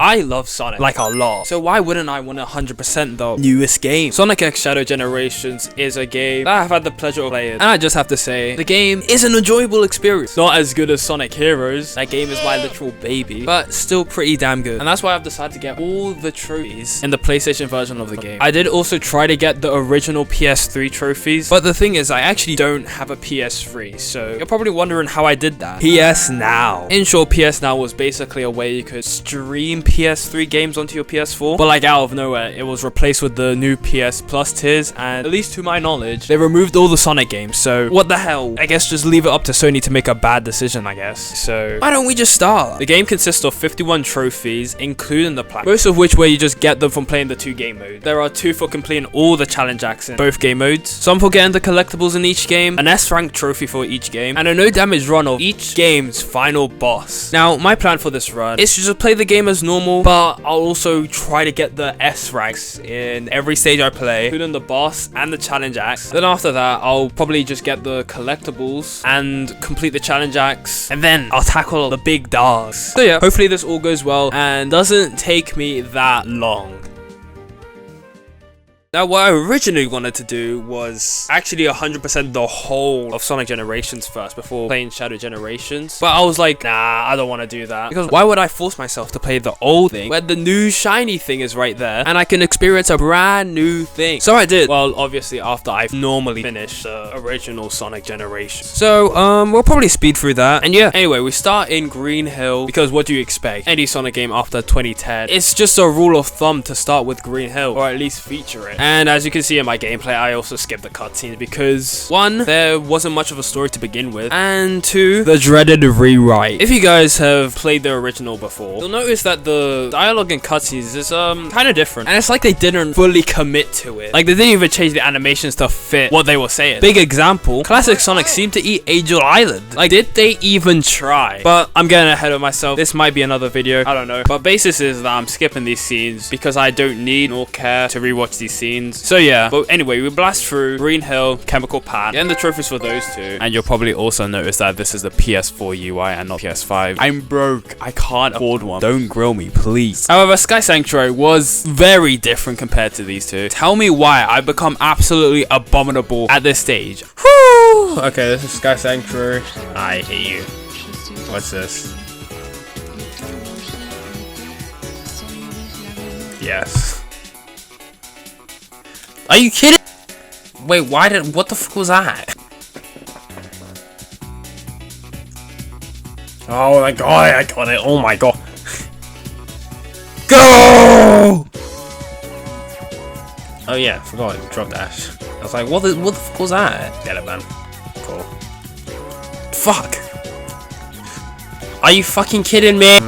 I love Sonic, like a lot. So why wouldn't I want 100% the newest game? Sonic X Shadow Generations is a game that I've had the pleasure of playing. And I just have to say, the game is an enjoyable experience. Not as good as Sonic Heroes. That game is my literal baby, but still pretty damn good. And that's why I've decided to get all the trophies in the PlayStation version of the game. I did also try to get the original PS3 trophies, but the thing is, I actually don't have a PS3, so you're probably wondering how I did that. PS Now. In short, PS Now was basically a way you could stream PS3 games onto your PS4, but like out of nowhere, it was replaced with the new PS Plus tiers, and at least to my knowledge, they removed all the Sonic games, so what the hell? I guess just leave it up to Sony to make a bad decision, I guess. So why don't we just start? The game consists of 51 trophies, including the platinum, most of which where you just get them from playing the 2 game modes. There are 2 for completing all the challenge acts in both game modes, some for getting the collectibles in each game, an S rank trophy for each game, and a no damage run of each game's final boss. Now, my plan for this run is to just play the game as normal, but I'll also try to get the S ranks in every stage I play, including the boss and the challenge acts. Then after that, I'll probably just get the collectibles and complete the challenge acts, and then I'll tackle the big dogs. So yeah, hopefully this all goes well and doesn't take me that long. Now, what I originally wanted to do was actually 100% the whole of Sonic Generations first before playing Shadow Generations. But I was like, nah, I don't want to do that. Because why would I force myself to play the old thing where the new shiny thing is right there and I can experience a brand new thing? So I did. Well, obviously after I've normally finished the original Sonic Generation. So, we'll probably speed through that. And yeah, anyway, we start in Green Hill because what do you expect? Any Sonic game after 2010, it's just a rule of thumb to start with Green Hill or at least feature it. And as you can see in my gameplay, I also skipped the cutscenes because 1, there wasn't much of a story to begin with, and 2, the dreaded rewrite. If you guys have played the original before, you'll notice that the dialogue in cutscenes is kind of different, and it's like they didn't fully commit to it. Like they didn't even change the animations to fit what they were saying. Big example, classic Sonic seemed to eat Angel Island. Like, did they even try? But I'm getting ahead of myself. This might be another video, I don't know. But basis is that I'm skipping these scenes because I don't need nor care to rewatch these scenes. So yeah, but anyway, we blast through Green Hill, Chemical Pad, getting the trophies for those 2. And you'll probably also notice that this is the PS4 UI and not PS5. I'm broke, I can't afford one. Don't grill me, please. However, Sky Sanctuary was very different compared to these 2. Tell me why I've become absolutely abominable at this stage. Whew. Okay, this is Sky Sanctuary. I hate you. What's this? Yes. Are you kidding? Wait, what the fuck was that? Oh my god, I got it. Oh my god. Go! Oh yeah, forgot drop dash. I was like, what the fuck was that? Get it, man. Cool. Fuck. Are you fucking kidding me?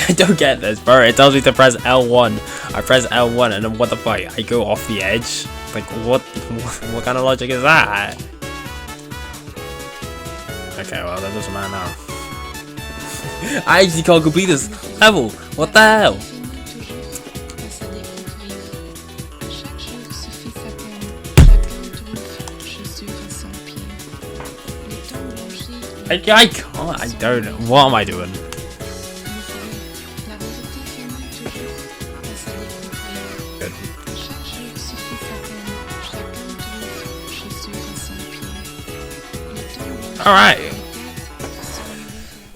I don't get this, bro. It tells me to press L1. I press L1 and then what the fuck? I go off the edge? Like, what kind of logic is that? Okay, well, that doesn't matter now. I actually can't complete this level. What the hell? I can't. I don't know. What am I doing? Alright.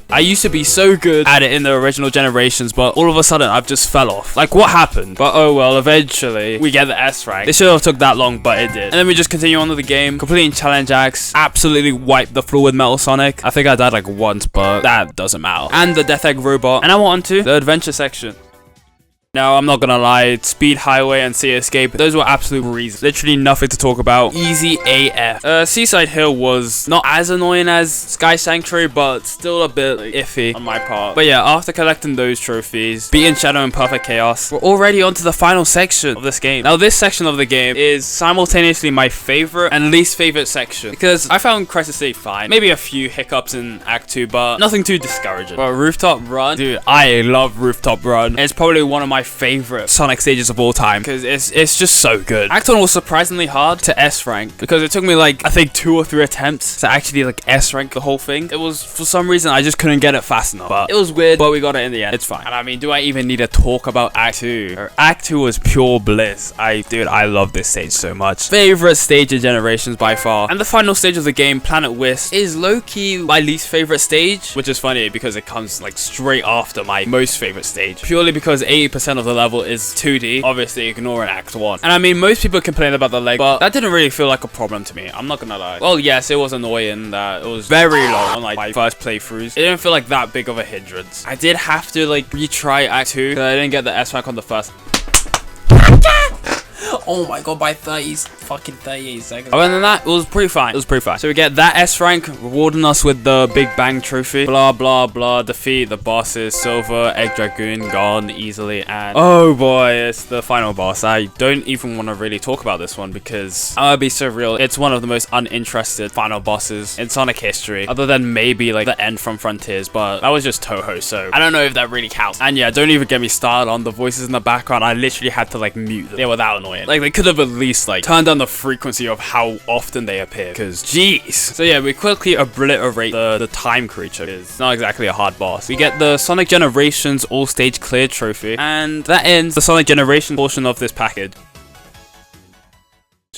I used to be so good at it in the original generations, but all of a sudden I've just fell off. Like, what happened? But oh well, eventually we get the S rank. It should have took that long, but it did. And then we just continue on with the game, completing challenge acts, absolutely wiped the floor with Metal Sonic. I think I died like once, but that doesn't matter. And the Death Egg robot. And I on to the adventure section. Now, I'm not gonna lie, Speed Highway and Sea Escape, those were absolute breezes. Literally nothing to talk about. Easy AF. Seaside Hill was not as annoying as Sky Sanctuary, but still a bit iffy on my part. But yeah, after collecting those trophies, beating Shadow in Perfect Chaos, we're already on to the final section of this game. Now, this section of the game is simultaneously my favorite and least favorite section, because I found Crisis State fine. Maybe a few hiccups in Act 2, but nothing too discouraging. But Rooftop Run, dude, I love Rooftop Run. It's probably one of my my favorite Sonic stages of all time because it's just so good. Act 1 was surprisingly hard to S rank because it took me like I think 2 or 3 attempts to actually like S rank the whole thing. It was for some reason I just couldn't get it fast enough, but it was weird, but we got it in the end. It's fine. And I mean, do I even need to talk about Act 2? Act 2 was pure bliss. Dude, I love this stage so much. Favorite stage of Generations by far. And the final stage of the game, Planet Wisp, is low-key my least favorite stage, which is funny because it comes like straight after my most favorite stage, purely because 80% of the level is 2D, obviously ignoring Act 1. And I mean, most people complain about the lag, but that didn't really feel like a problem to me. I'm not gonna lie. Well, yes, it was annoying that it was very long on like my first playthroughs. It didn't feel like that big of a hindrance. I did have to like retry Act 2 because I didn't get the S rank on the first. Oh my god, by 38 seconds. Other than that, it was pretty fine. It was pretty fine. So we get that S rank, rewarding us with the Big Bang trophy. Blah, blah, blah. Defeat the bosses. Silver, Egg Dragoon, gone easily. And oh boy, it's the final boss. I don't even want to really talk about this one because I'm gonna be so real. It's one of the most uninterested final bosses in Sonic history, other than maybe like the end from Frontiers, but that was just Toho, so I don't know if that really counts. And yeah, don't even get me started on the voices in the background. I literally had to like mute them. They were that annoying. Like they could have at least like turned down the frequency of how often they appear, because jeez. So yeah, we quickly obliterate the time creature. It's not exactly a hard boss. We get the Sonic Generations all stage clear trophy, and that ends the Sonic Generation portion of this package.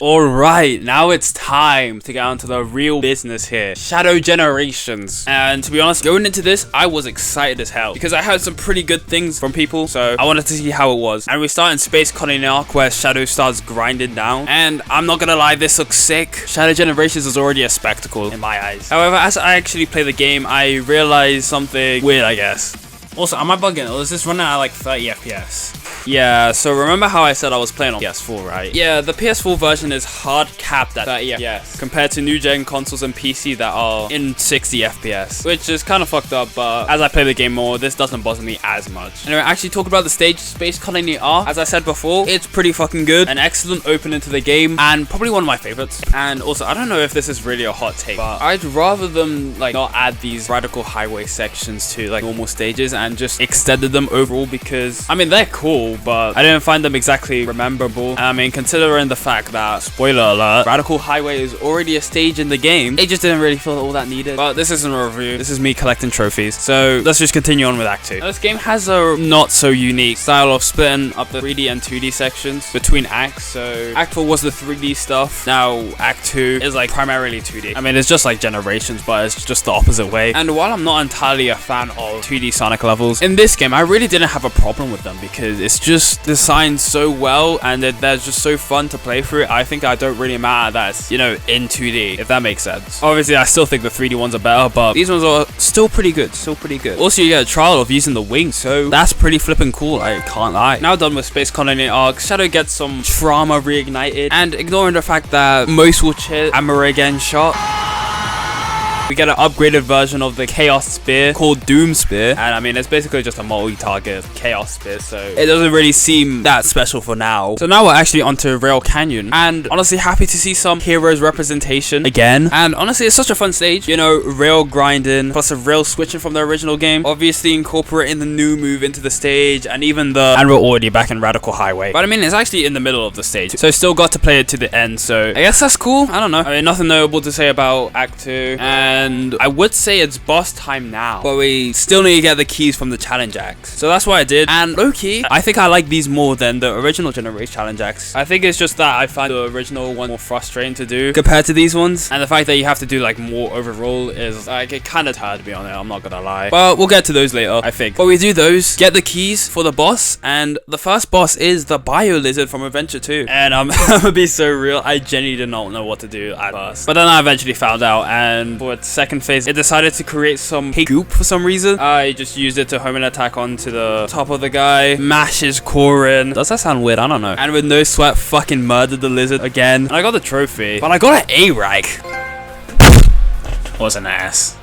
Alright, now it's time to get on to the real business here. Shadow Generations. And to be honest, going into this, I was excited as hell because I heard some pretty good things from people, so I wanted to see how it was. And we start in Space Colony Arc where Shadow starts grinding down. And I'm not gonna lie, this looks sick. Shadow Generations is already a spectacle in my eyes. However, as I actually play the game, I realized something weird, I guess. Also, am I bugging or is this running at like 30 FPS? Yeah, so remember how I said I was playing on PS4, right? Yeah, the PS4 version is hard capped at 30 FPS compared to new gen consoles and PC that are in 60 FPS, which is kind of fucked up, but as I play the game more, this doesn't bother me as much. Anyway, actually talk about the stage Space Colony R. As I said before, it's pretty fucking good, an excellent opening to the game, and probably one of my favorites. And also, I don't know if this is really a hot take, but I'd rather them like not add these Radical Highway sections to like normal stages and just extended them overall, because I mean they're cool, but I didn't find them exactly rememberable. I mean, considering the fact that, spoiler alert, Radical Highway is already a stage in the game, it just didn't really feel all that needed. But this isn't a review, this is me collecting trophies. So let's just continue on with Act 2. Now, this game has a not so unique style of splitting up the 3D and 2D sections between acts. So Act 4 was the 3D stuff, now Act 2 is like primarily 2D. I mean, it's just like Generations, but it's just the opposite way. And while I'm not entirely a fan of 2D Sonic levels, in this game I really didn't have a problem with them because it's just designed so well and they're just so fun to play through. I think I don't really matter that it's, you know, in 2D, if that makes sense. Obviously, I still think the 3D ones are better, but these ones are still pretty good, Also, you get a trial of using the wings, so that's pretty flipping cool, I can't lie. Now done with Space Colony Arc, Shadow gets some trauma reignited, and ignoring the fact that most will cheer Amara again shot, we get an upgraded version of the Chaos Spear called Doom Spear, and I mean it's basically just a multi-target Chaos Spear, so it doesn't really seem that special for now. So now we're actually onto Rail Canyon, and honestly happy to see some heroes representation again. And honestly, it's such a fun stage, you know, rail grinding plus a rail switching from the original game, obviously incorporating the new move into the stage, and even and we're already back in Radical Highway, but I mean it's actually in the middle of the stage, so still got to play it to the end, so I guess that's cool. I don't know, I mean nothing notable to say about Act 2, and I would say it's boss time now, but we still need to get the keys from the challenge acts, so that's what I did. And low-key, I think I like these more than the original Generation challenge acts. I think it's just that I find the original one more frustrating to do compared to these ones, and the fact that you have to do like more overall is like it kind of tired me on it, I'm not gonna lie, but we'll get to those later, I think. But we do those, get the keys for the boss, and the first boss is the Bio Lizard from Adventure 2, and I'm gonna be so real, I genuinely did not know what to do at first, but then I eventually found out, and for its second phase it decided to create some goop for some reason. I just used it to home an attack onto the top of the guy, mash his core in. Does that sound weird? I don't know. And with no sweat fucking murdered the lizard again, and I got the trophy, but I got an A rank. Was an ass.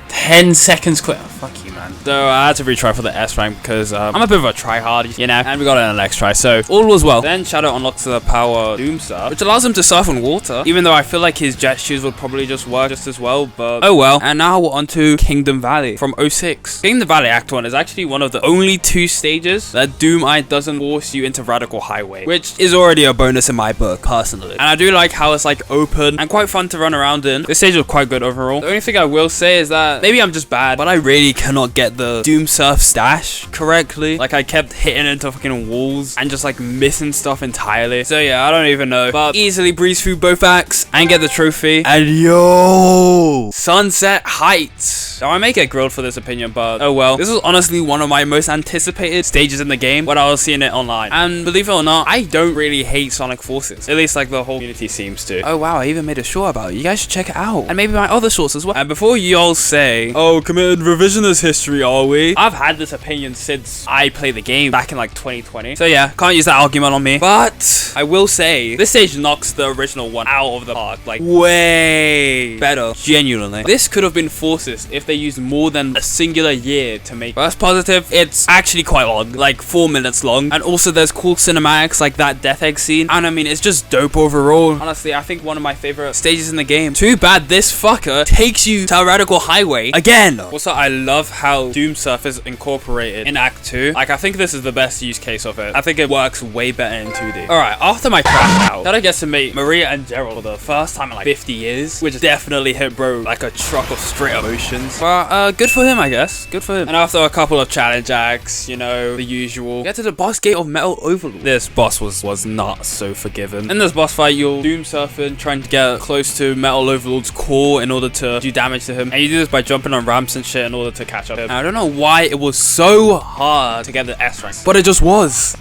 10 seconds quick. Oh, fuck you, man. man. So I had to retry for the S rank because I'm a bit of a tryhard, you know, and we got it on the next try, so all was well. Then Shadow unlocks the power Doom Surf, which allows him to surf on water, even though I feel like his jet shoes would probably just work just as well, but oh well. And now we're on to Kingdom Valley from 06. Kingdom Valley Act 1 is actually one of the only 2 stages that Doom Eye doesn't force you into Radical Highway, which is already a bonus in my book, personally. And I do like how it's like open and quite fun to run around in. This stage was quite good overall. The only thing I will say is that maybe I'm just bad, but I really cannot get the Doom Surf stash correctly. Like I kept hitting into fucking walls and just like missing stuff entirely. So yeah, I don't even know, but easily breeze through both acts and get the trophy. And yo, Sunset Heights. Now I may get grilled for this opinion, but oh well. This was honestly one of my most anticipated stages in the game when I was seeing it online. And believe it or not, I don't really hate Sonic Forces. At least like the whole community seems to. Oh wow, I even made a short about it. You guys should check it out. And maybe my other shorts as well. And before y'all say, oh, committed revisionist history, are we? I've had this opinion since I played the game back in like 2020. So yeah, can't use that argument on me. But I will say, this stage knocks the original one out of the park. Like way better. Genuinely. This could have been Forces if they used more than a singular year to make. First positive, it's actually quite long. Like 4 minutes long. And also there's cool cinematics like that Death Egg scene. And I mean, it's just dope overall. Honestly, I think one of my favorite stages in the game. Too bad this fucker takes you to Radical Highway again. Also, I love how Doom Surf is incorporated in Act 2. Like, I think this is the best use case of it. I think it works way better in 2D. Alright, after my crash out, did I get to meet Maria and Gerald for the first time in like 50 years, which definitely hit bro like a truck of straight emotions. But good for him, I guess. Good for him. And after a couple of challenge acts, you know, the usual, get to the boss gate of Metal Overlord. This boss was not so forgiving. In this boss fight, you'll Doom Surfing, trying to get close to Metal Overlord's core in order to do damage to him. And you do this by jumping on ramps and shit in order to catch up to him. And I don't know why it was so hard to get the S rank, but it just was.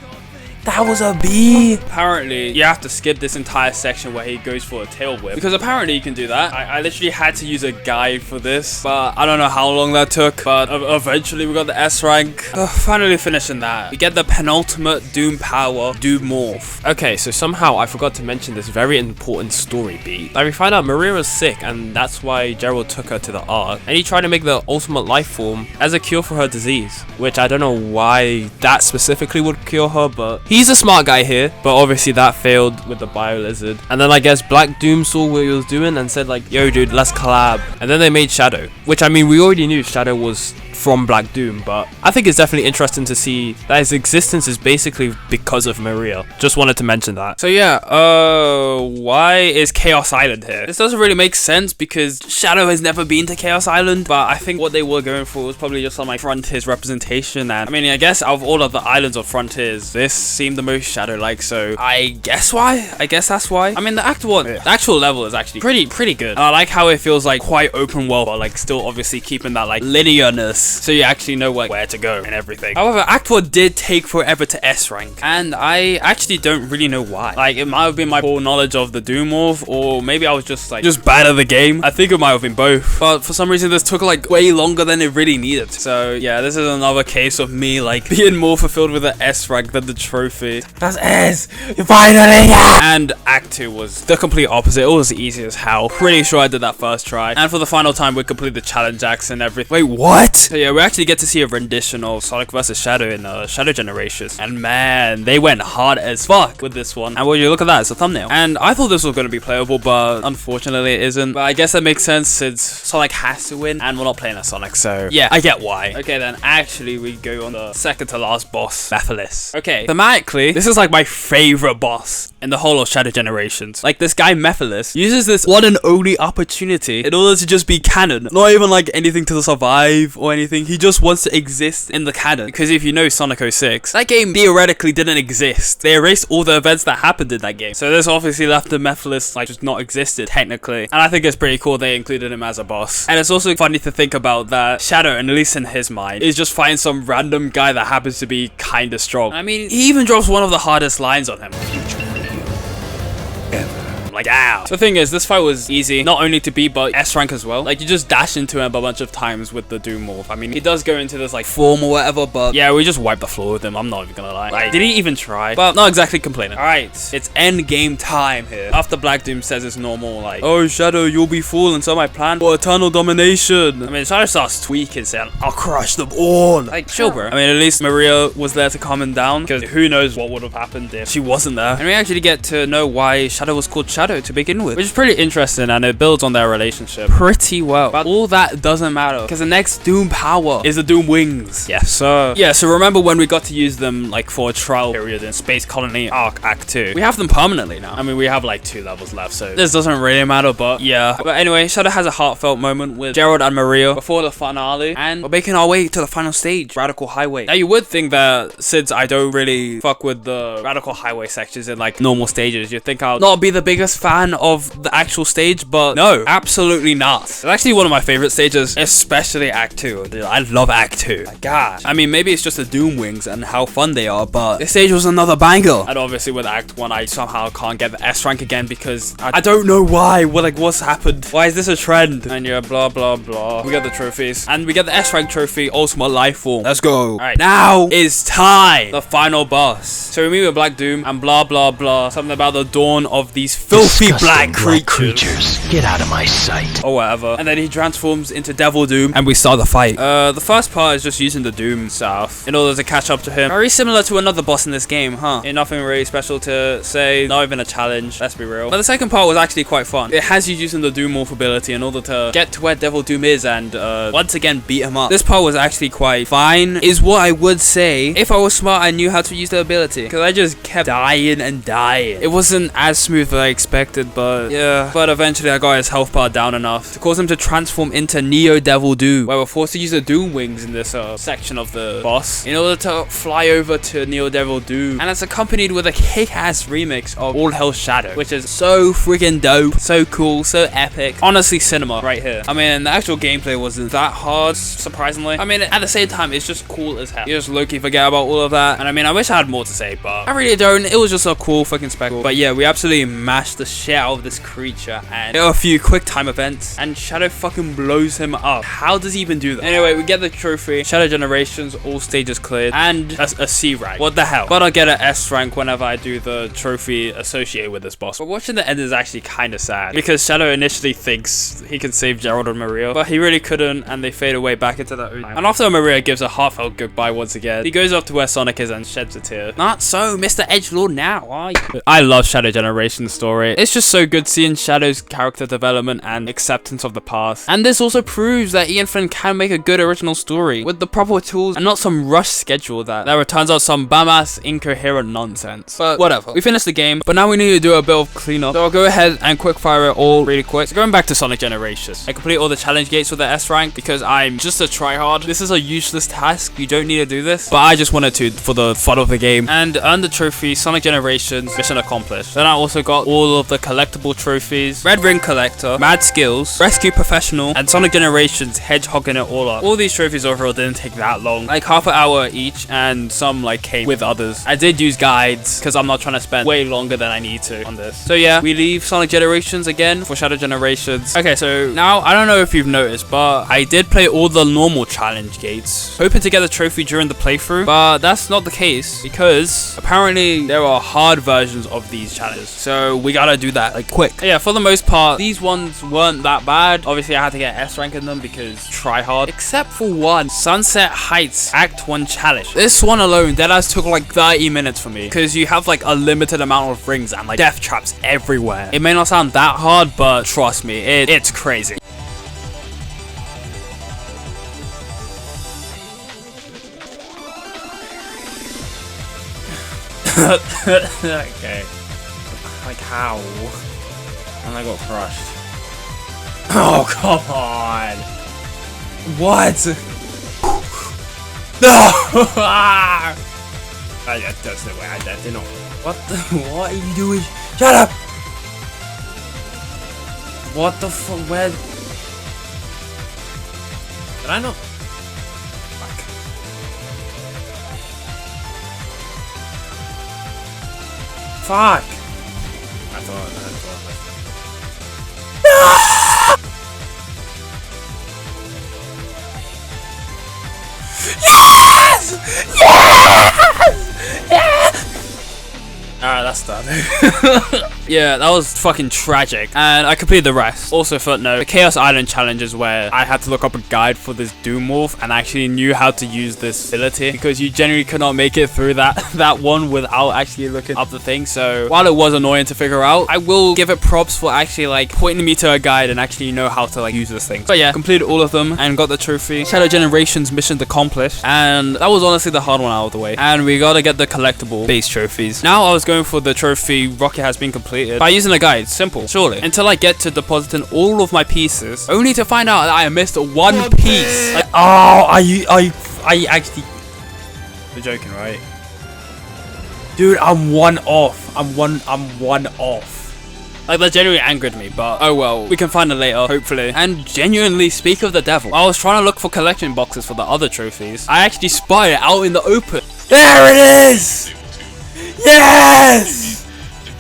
That was a B. Apparently, you have to skip this entire section where he goes for a tail whip. Because apparently you can do that. I literally had to use a guide for this. But I don't know how long that took. But eventually we got the S rank. Finally finishing that. We get the penultimate Doom power, Doom Morph. Okay, so somehow I forgot to mention this very important story beat. Like we find out Maria was sick and that's why Gerald took her to the Ark. And he tried to make the ultimate life form as a cure for her disease. Which I don't know why that specifically would cure her, but he's a smart guy here, but obviously that failed with the Bio Lizard. And then I guess Black Doom saw what he was doing and said like, yo dude, let's collab. And then they made Shadow, which I mean, we already knew Shadow was from Black Doom, but I think it's definitely interesting to see that his existence is basically because of Maria. Just wanted to mention that. So yeah, why is Chaos Island here? This doesn't really make sense because Shadow has never been to Chaos Island, but I think what they were going for was probably just some like Frontiers representation. And I mean, I guess out of all of the islands of Frontiers, this seemed the most Shadow-like, so I guess why? I guess that's why. I mean, the Act 1, the actual level is actually pretty good. And I like how it feels like quite open world, but like still obviously keeping that like linearness, so you actually know like where to go and everything. However, Act 1 did take forever to S rank, and I actually don't really know why. Like, it might have been my poor knowledge of the Doom Morph, or maybe I was just bad at the game. I think it might have been both, but for some reason this took like way longer than it really needed. So yeah, this is another case of me like being more fulfilled with the S rank than the trophy. That's S! You finally got! And Act 2 was the complete opposite. It was easy as hell. Pretty sure I did that first try. And for the final time, we completed the challenge acts and everything. Wait, what? So yeah, we actually get to see a rendition of Sonic vs. Shadow in Shadow Generations. And man, they went hard as fuck with this one. And well, you look at that, it's a thumbnail. And I thought this was going to be playable, but unfortunately it isn't. But I guess that makes sense since Sonic has to win, and we're not playing as Sonic, so yeah, I get why. Okay, then actually we go on the second to last boss, Mephiles. Okay, thematically, this is like my favorite boss in the whole of Shadow Generations. Like, this guy Mephiles uses this one and only opportunity in order to just be canon. Not even like anything to survive or anything. He just wants to exist in the canon. Because if you know Sonic 06, that game theoretically didn't exist. They erased all the events that happened in that game. So this obviously left the Mephiles like just not existed technically. And I think it's pretty cool they included him as a boss. And it's also funny to think about that Shadow, and at least in his mind, is just fighting some random guy that happens to be kinda strong. I mean, he even drops one of the hardest lines on him. Like, ow. The thing is, this fight was easy, not only to beat, but S rank as well. Like, you just dash into him a bunch of times with the Doom Morph. I mean, he does go into this, like, form or whatever, but yeah, we just wiped the floor with him. I'm not even gonna lie. Like, did he even try? But not exactly complaining. Alright, it's end game time here. After Black Doom says it's normal, like, oh, Shadow, you'll be fallen, so my plan for eternal domination. I mean, Shadow starts tweaking, saying, I'll crush them all. Like, chill, bro. I mean, at least Maria was there to calm him down, because who knows what would have happened if she wasn't there. And we actually get to know why Shadow was called Shadow to begin with, which is pretty interesting, and it builds on their relationship pretty well. But all that doesn't matter, because the next Doom power is the Doom Wings. Yes, sir. Yeah, so remember when we got to use them, like, for a trial period in Space Colony Arc Act 2? We have them permanently now. I mean, we have, like, 2 levels left, so this doesn't really matter, but yeah. But anyway, Shadow has a heartfelt moment with Gerald and Maria before the finale, and we're making our way to the final stage, Radical Highway. Now, you would think that since I don't really fuck with the Radical Highway sections in, like, normal stages, you'd think I'll not be the biggest fan of the actual stage, but no, absolutely not. It's actually one of my favorite stages, especially Act 2. Dude, I love Act 2. My gosh. I mean, maybe it's just the Doom Wings and how fun they are, but this stage was another banger. And obviously with Act 1, I somehow can't get the S rank again because I don't know why. Like, what's happened? Why is this a trend? And yeah, blah, blah, blah. We get the trophies. And we get the S rank trophy, Ultimate Life Form. Let's go. Alright, now is time. The final boss. So we meet with Black Doom and blah, blah, blah. Something about the dawn of these filthy black creatures. Get out of my sight. Or whatever. And then he transforms into Devil Doom and we start the fight. The first part is just using the Doom staff in order to catch up to him. Very similar to another boss in this game, huh? Ain't nothing really special to say. Not even a challenge. Let's be real. But the second part was actually quite fun. It has you using the Doom Morph ability in order to get to where Devil Doom is and once again beat him up. This part was actually quite fine, is what I would say. If I was smart, I knew how to use the ability, because I just kept dying and dying. It wasn't as smooth as I expected, but yeah. But eventually I got his health bar down enough to cause him to transform into Neo Devil Doom, where we're forced to use the Doom Wings in this section of the boss in order to fly over to Neo Devil Doom. And it's accompanied with a kick-ass remix of All Hell Shadow, which is so freaking dope, so cool, so epic. Honestly, cinema right here. I mean, the actual gameplay wasn't that hard, surprisingly. I mean, at the same time, it's just cool as hell. You just low-key forget about all of that. And I mean, I wish I had more to say, but I really don't. It was just a cool fucking spectacle. But yeah, we absolutely mashed the shit out of this creature, and there are a few quick time events, and Shadow fucking blows him up. How does he even do that? Anyway, we get the trophy, Shadow Generations, all stages cleared, and a C rank. What the hell? But I get an S rank whenever I do the trophy associated with this boss. But watching the end is actually kind of sad, because Shadow initially thinks he can save Gerald and Maria, but he really couldn't, and they fade away back into their own time. And after Maria gives a heartfelt goodbye once again, he goes up to where Sonic is and sheds a tear. Not so, Mr. Edgelord now, are you? I love Shadow Generations story. It's just so good seeing Shadow's character development and acceptance of the past. And this also proves that Ian Flynn can make a good original story with the proper tools and not some rushed schedule that turns out some bum-ass incoherent nonsense. But whatever. We finished the game, but now we need to do a bit of cleanup. So I'll go ahead and quick fire it all really quick. So going back to Sonic Generations, I complete all the challenge gates with the S rank because I'm just a tryhard. This is a useless task. You don't need to do this, but I just wanted to for the fun of the game and earn the trophy Sonic Generations mission accomplished. Then I also got all of the collectible trophies, Red Ring Collector, Mad Skills, Rescue Professional, and Sonic Generations hedgehogging it all up. All these trophies overall didn't take that long, like half an hour each, and some like came with others. I did use guides because I'm not trying to spend way longer than I need to on this. So yeah, we leave Sonic Generations again for Shadow Generations. Okay, so now I don't know if you've noticed, but I did play all the normal challenge gates, hoping to get the trophy during the playthrough, but that's not the case because apparently there are hard versions of these challenges, so we gotta do that like quick. Yeah, for the most part these ones weren't that bad. Obviously I had to get S rank in them because try hard, except for one, Sunset Heights Act 1 challenge. This one alone, deadass took like 30 minutes for me because you have like a limited amount of rings and like death traps everywhere. It may not sound that hard, but trust me, it's crazy. Okay. Like how? And I got crushed. Oh, come on. What? No! That's the way I did not. What are you doing? Shut up! What the fuck? Where? Did I not? Fuck! I thought. Yes! Yes! Yes! Alright, that's done. Yeah, that was fucking tragic. And I completed the rest. Also, footnote, the Chaos Island challenge is where I had to look up a guide for this Doom Morph and actually knew how to use this ability, because you generally could not make it through that one without actually looking up the thing. So while it was annoying to figure out, I will give it props for actually like pointing me to a guide and actually know how to like use this thing. But yeah, completed all of them and got the trophy. Shadow Generations mission accomplished, and that was honestly the hard one out of the way. And we gotta get the collectible base trophies. Now I was going for the trophy Rocket has been completed by using a guide. Simple, surely. Until I get to depositing all of my pieces, only to find out that I missed one piece. Like, oh, I actually... You're joking, right? Dude, I'm one off. I'm one off. Like, that genuinely angered me, but oh well. We can find it later, hopefully. And genuinely, speak of the devil, I was trying to look for collection boxes for the other trophies. I actually spotted it out in the open. There it is! Yes!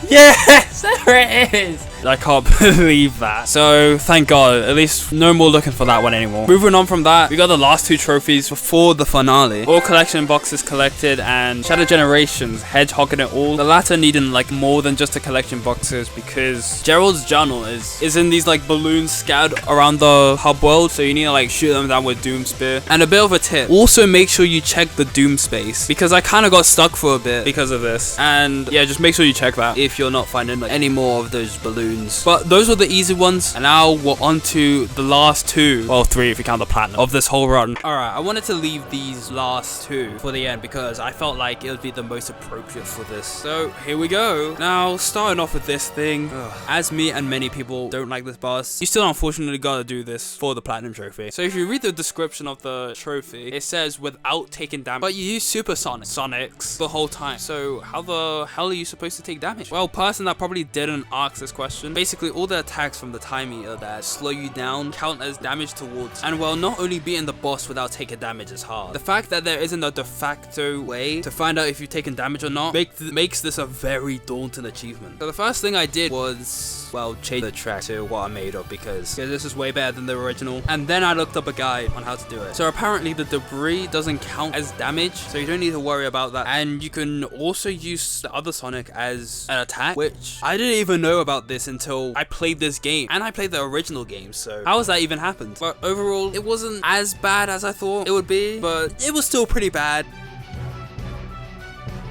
Yes! There it is! I can't believe that. So, thank God. At least no more looking for that one anymore. Moving on from that, we got the last two trophies before the finale. All collection boxes collected and Shadow Generations, hedgehogging it all. The latter needing like more than just the collection boxes, because Gerald's journal is in these like balloons scattered around the hub world. So you need to like shoot them down with Doom Spear. And a bit of a tip, also make sure you check the Doom space, because I kind of got stuck for a bit because of this. And yeah, just make sure you check that if you're not finding like any more of those balloons. But those were the easy ones, and now we're on to the last two, well 3 if you count the platinum, of this whole run. Alright, I wanted to leave these last two for the end because I felt like it would be the most appropriate for this. So here we go. Now starting off with this thing, as me and many people don't like this boss, you still unfortunately gotta do this for the platinum trophy. So if you read the description of the trophy, it says without taking damage, but you use Sonics the whole time. So how the hell are you supposed to take damage? Well, person that probably didn't ask this question, basically all the attacks from the Time Meter that slow you down count as damage towards. And while not only beating the boss without taking damage is hard, the fact that there isn't a de facto way to find out if you've taken damage or not makes this a very daunting achievement. So the first thing I did was, well, change the track to what I made up, because this is way better than the original. And then I looked up a guide on how to do it. So apparently the debris doesn't count as damage, so you don't need to worry about that. And you can also use the other Sonic as an attack, which I didn't even know about this until I played this game, and I played the original game, so how has that even happened? But overall, it wasn't as bad as I thought it would be, but it was still pretty bad.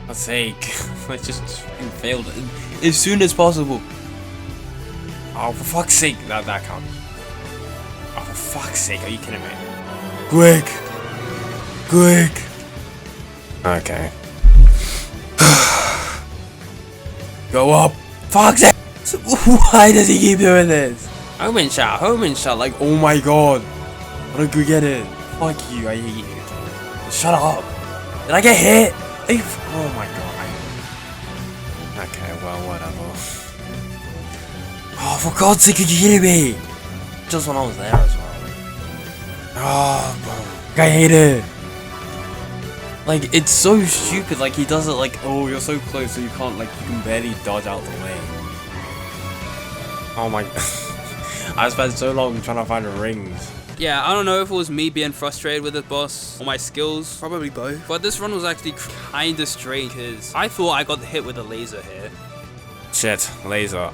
For sake, I just failed it as soon as possible. Oh, for fuck's sake, that can't. Oh, for fuck's sake, are you kidding me? Quick! Okay. Go up! Fuck's sake! Why does he keep doing this? Home shot, like, oh my god. How did we get it? Fuck you, I hate you. Shut up. Did I get hit? Oh my god. Okay, well, whatever. Oh, for God's sake, could you hear me? Just when I was there as well. Oh, bro. I hate it. Like, it's so stupid. Like, he does it like, oh, you're so close, so you can't, like, you can barely dodge out the way. Oh my... I spent so long trying to find the rings. Yeah, I don't know if it was me being frustrated with this boss or my skills. Probably both. But this run was actually kinda strange, because I thought I got hit with a laser here. Shit, laser.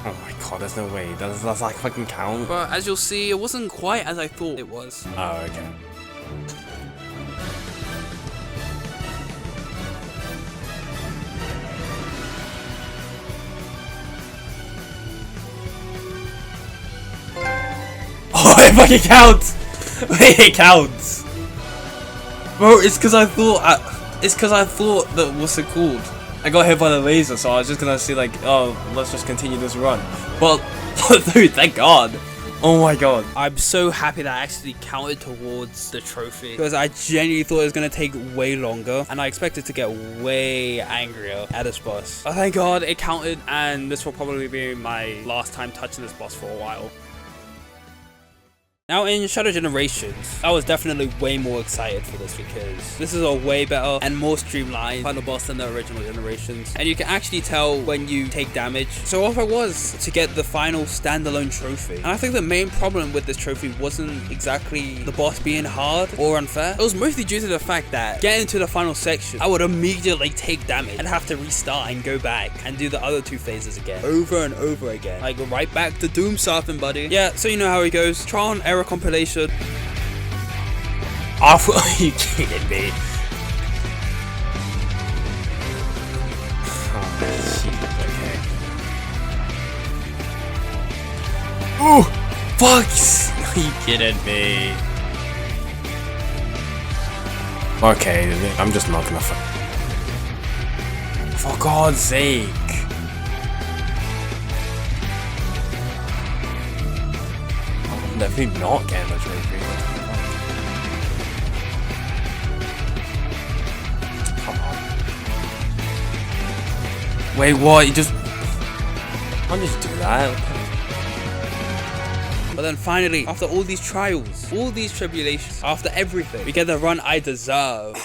Oh my god, there's no way. Does that like fucking count? But as you'll see, it wasn't quite as I thought it was. Oh, okay. Oh, it fucking counts! Wait, it counts! Bro, it's because I thought that, what's it called? I got hit by the laser, so I was just gonna say like, oh, let's just continue this run. But, dude, thank God. Oh my god. I'm so happy that I actually counted towards the trophy, because I genuinely thought it was gonna take way longer, and I expected to get way angrier at this boss. But thank God it counted, and this will probably be my last time touching this boss for a while. Now in Shadow Generations, I was definitely way more excited for this because this is a way better and more streamlined final boss than the original Generations. And you can actually tell when you take damage. So off I was to get the final standalone trophy. And I think the main problem with this trophy wasn't exactly the boss being hard or unfair. It was mostly due to the fact that getting to the final section, I would immediately take damage and have to restart and go back and do the other 2 phases again, over and over again. Like right back to Doom surfing, buddy. Yeah, so you know how it goes. Trial and error compilation. Are you kidding me? Oh, okay. Ooh, fucks! Are you kidding me? Okay, I'm just not gonna. For God's sake! I'm definitely not getting a trophy. Come on. Wait, what? You just. I'll just do that. But then finally, after all these trials, all these tribulations, after everything, we get the run I deserve.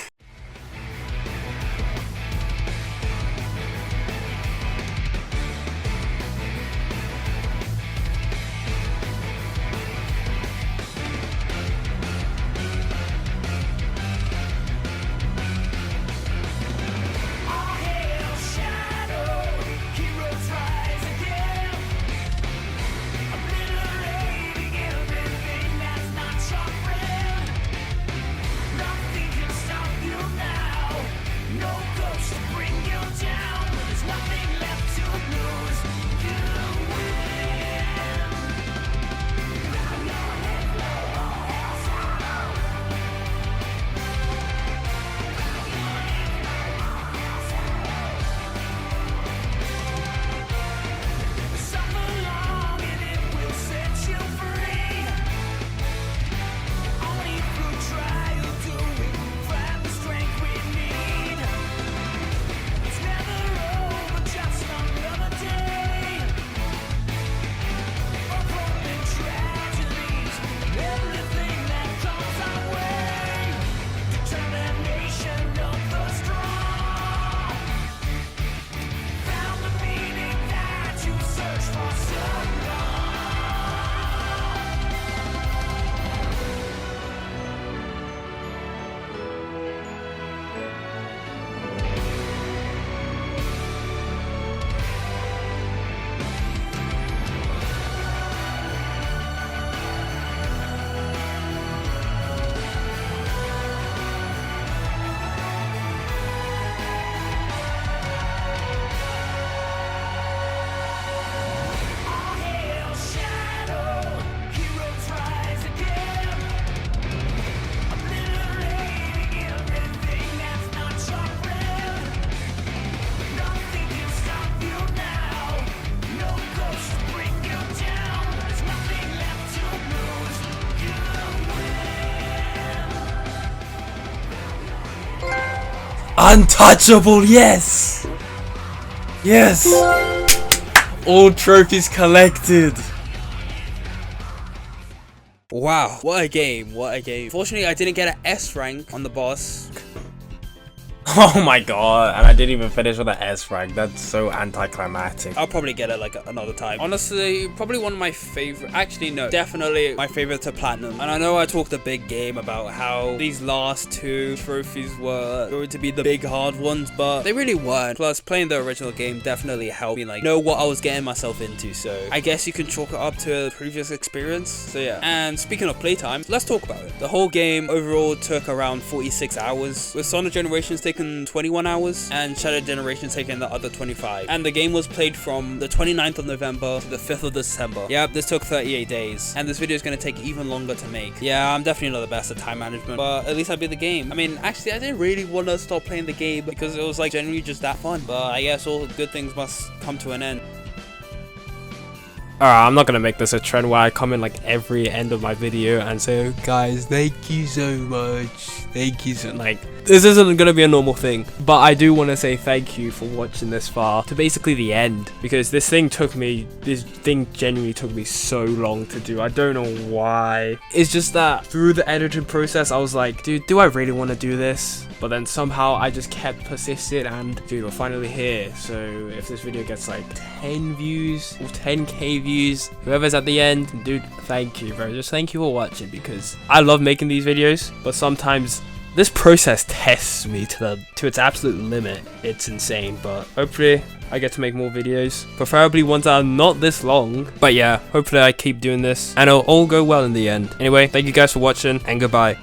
Untouchable, yes! Yes! All trophies collected! Wow, what a game, what a game. Fortunately, I didn't get an S rank on the boss. Oh my god, and I didn't even finish with an S rank. That's so anticlimactic. I'll probably get it like another time. Honestly, probably one of my favorite. Actually, no, definitely my favorite to platinum. And I know I talked a big game about how these last 2 trophies were going to be the big hard ones, but they really weren't. Plus, playing the original game definitely helped me like know what I was getting myself into. So I guess you can chalk it up to a previous experience. So yeah. And speaking of playtime, let's talk about it. The whole game overall took around 46 hours, with Sonic Generations taking 21 hours and Shadow Generations taking the other 25. And the game was played from the 29th of November to the 5th of December. Yeah, this took 38 days. And this video is going to take even longer to make. Yeah, I'm definitely not the best at time management, but at least I beat the game. I mean, actually, I didn't really want to stop playing the game because it was like generally just that fun. But I guess all good things must come to an end. I'm not gonna make this a trend where I come in like every end of my video and say, oh, guys, thank you so much. Thank you so like. This isn't gonna be a normal thing, but I do want to say thank you for watching this far to basically the end, because this thing genuinely took me so long to do. I don't know why. It's just that through the editing process, I was like, dude, do I really want to do this? But then somehow I just kept persisting, and dude, we're finally here. So if this video gets like 10 views or 10k views, whoever's at the end, dude, thank you, bro. Just thank you for watching, because I love making these videos, but sometimes this process tests me to its absolute limit. It's insane, but hopefully I get to make more videos, preferably ones that are not this long. But yeah, hopefully I keep doing this and it'll all go well in the end. Anyway, thank you guys for watching, and goodbye.